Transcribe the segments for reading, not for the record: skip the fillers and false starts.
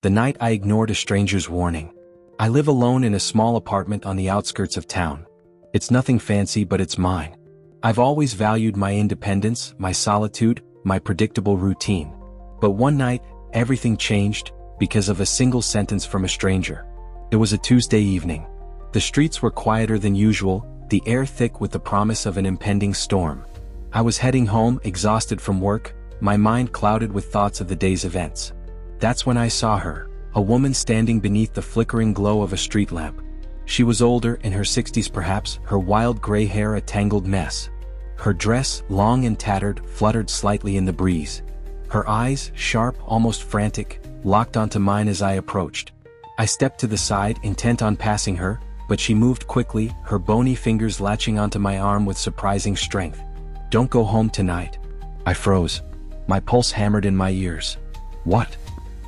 the night I ignored a stranger's warning. I live alone in a small apartment on the outskirts of town. It's nothing fancy, but it's mine. I've always valued my independence, my solitude, my predictable routine. But one night, everything changed because of a single sentence from a stranger. It was a Tuesday evening. The streets were quieter than usual, the air thick with the promise of an impending storm. I was heading home, exhausted from work, my mind clouded with thoughts of the day's events. That's when I saw her, a woman standing beneath the flickering glow of a street lamp. She was older, in her 60s perhaps, her wild gray hair a tangled mess. Her dress, long and tattered, fluttered slightly in the breeze. Her eyes, sharp, almost frantic, locked onto mine as I approached. I stepped to the side, intent on passing her, but she moved quickly, her bony fingers latching onto my arm with surprising strength. "Don't go home tonight." I froze. My pulse hammered in my ears. "What?"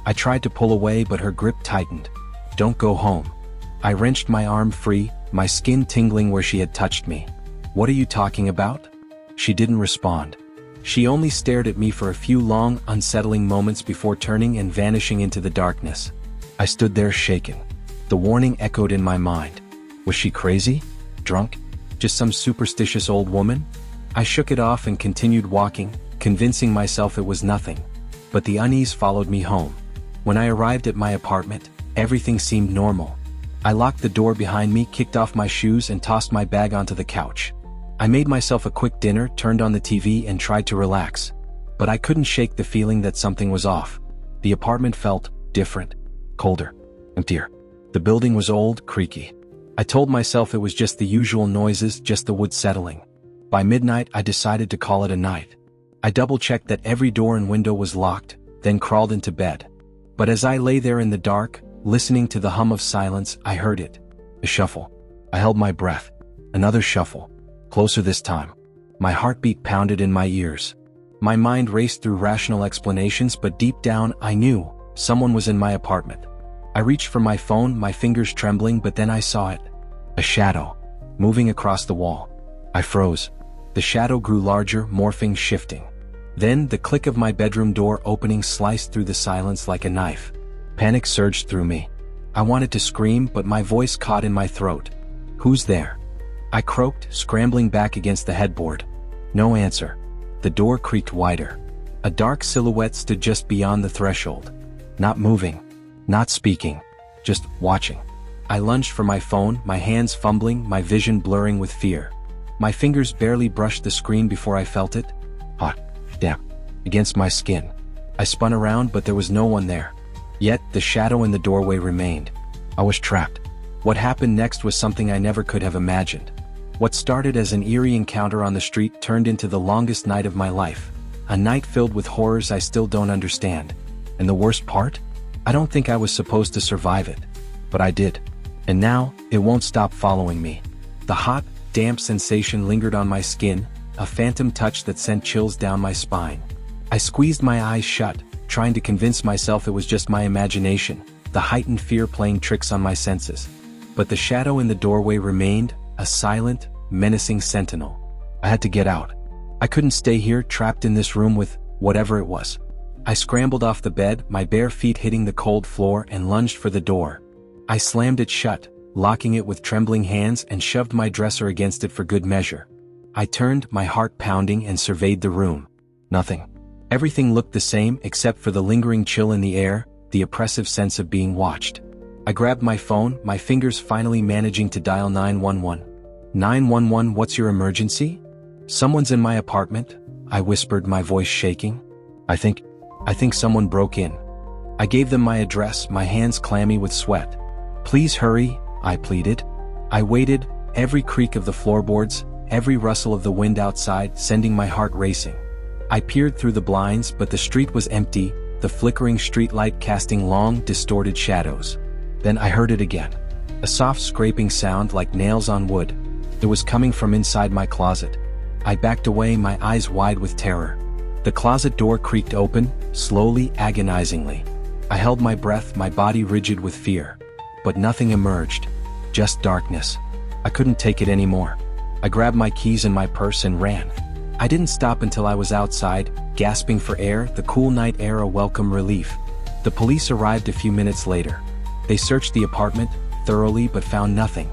I tried to pull away, but her grip tightened. "Don't go home." I wrenched my arm free, my skin tingling where she had touched me. "What are you talking about?" She didn't respond. She only stared at me for a few long, unsettling moments before turning and vanishing into the darkness. I stood there shaken. The warning echoed in my mind. Was she crazy? Drunk? Just some superstitious old woman? I shook it off and continued walking, convincing myself it was nothing. But the unease followed me home. When I arrived at my apartment, everything seemed normal. I locked the door behind me, kicked off my shoes, and tossed my bag onto the couch. I made myself a quick dinner, turned on the TV, and tried to relax. But I couldn't shake the feeling that something was off. The apartment felt different, colder, emptier. The building was old, creaky. I told myself it was just the usual noises, just the wood settling. By midnight, I decided to call it a night. I double-checked that every door and window was locked, then crawled into bed. But as I lay there in the dark, listening to the hum of silence, I heard it. A shuffle. I held my breath. Another shuffle. Closer this time. My heartbeat pounded in my ears. My mind raced through rational explanations, but deep down, I knew someone was in my apartment. I reached for my phone, my fingers trembling, but then I saw it. A shadow. Moving across the wall. I froze. The shadow grew larger, morphing, shifting. Then, the click of my bedroom door opening sliced through the silence like a knife. Panic surged through me. I wanted to scream, but my voice caught in my throat. "Who's there?" I croaked, scrambling back against the headboard. No answer. The door creaked wider. A dark silhouette stood just beyond the threshold. Not moving. Not speaking. Just watching. I lunged for my phone, my hands fumbling, my vision blurring with fear. My fingers barely brushed the screen before I felt it. Hot, damp, against my skin. I spun around, but there was no one there. Yet, the shadow in the doorway remained. I was trapped. What happened next was something I never could have imagined. What started as an eerie encounter on the street turned into the longest night of my life. A night filled with horrors I still don't understand. And the worst part? I don't think I was supposed to survive it. But I did. And now, it won't stop following me. The hot, damp sensation lingered on my skin, a phantom touch that sent chills down my spine. I squeezed my eyes shut, trying to convince myself it was just my imagination, the heightened fear playing tricks on my senses. But the shadow in the doorway remained, a silent, menacing sentinel. I had to get out. I couldn't stay here, trapped in this room with whatever it was. I scrambled off the bed, my bare feet hitting the cold floor, and lunged for the door. I slammed it shut, locking it with trembling hands, and shoved my dresser against it for good measure. I turned, my heart pounding, and surveyed the room. Nothing. Everything looked the same except for the lingering chill in the air, the oppressive sense of being watched. I grabbed my phone, my fingers finally managing to dial 911. 911, what's your emergency? Someone's in my apartment, I whispered, my voice shaking. I think someone broke in. I gave them my address, my hands clammy with sweat. Please hurry, I pleaded. I waited, every creak of the floorboards, every rustle of the wind outside sending my heart racing. I peered through the blinds, but the street was empty, the flickering streetlight casting long, distorted shadows. Then I heard it again. A soft scraping sound like nails on wood. It was coming from inside my closet. I backed away, my eyes wide with terror. The closet door creaked open, slowly, agonizingly. I held my breath, my body rigid with fear. But nothing emerged. Just darkness. I couldn't take it anymore. I grabbed my keys and my purse and ran. I didn't stop until I was outside, gasping for air, the cool night air a welcome relief. The police arrived a few minutes later. They searched the apartment thoroughly but found nothing.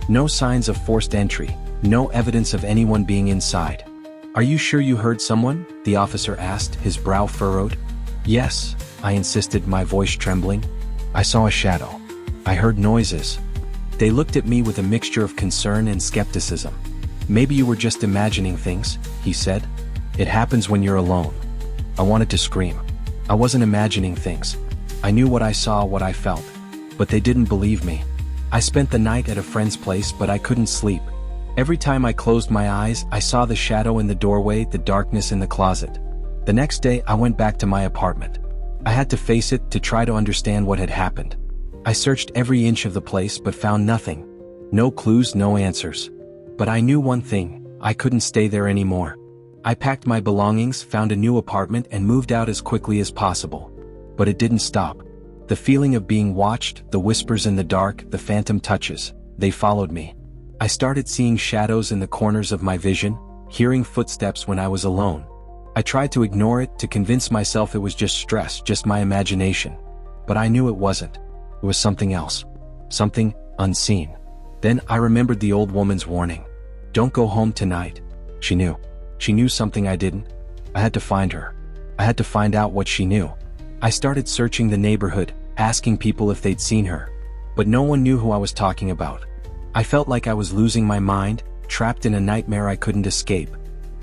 No signs of forced entry, no evidence of anyone being inside. "Are you sure you heard someone?" the officer asked, his brow furrowed. "Yes," I insisted, my voice trembling. "I saw a shadow. I heard noises." They looked at me with a mixture of concern and skepticism. "Maybe you were just imagining things," he said. "It happens when you're alone." I wanted to scream. I wasn't imagining things. I knew what I saw, what I felt. But they didn't believe me. I spent the night at a friend's place, but I couldn't sleep. Every time I closed my eyes, I saw the shadow in the doorway, the darkness in the closet. The next day, I went back to my apartment. I had to face it, to try to understand what had happened. I searched every inch of the place but found nothing. No clues, no answers. But I knew one thing: I couldn't stay there anymore. I packed my belongings, found a new apartment, and moved out as quickly as possible. But it didn't stop. The feeling of being watched, the whispers in the dark, the phantom touches, they followed me. I started seeing shadows in the corners of my vision, hearing footsteps when I was alone. I tried to ignore it, to convince myself it was just stress, just my imagination. But I knew it wasn't. It was something else. Something unseen. Then I remembered the old woman's warning. "Don't go home tonight." She knew. She knew something I didn't. I had to find her. I had to find out what she knew. I started searching the neighborhood, asking people if they'd seen her. But no one knew who I was talking about. I felt like I was losing my mind, trapped in a nightmare I couldn't escape.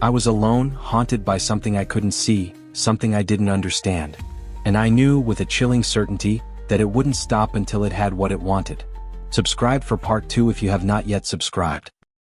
I was alone, haunted by something I couldn't see, something I didn't understand. And I knew with a chilling certainty that it wouldn't stop until it had what it wanted. Subscribe for part 2 if you have not yet subscribed.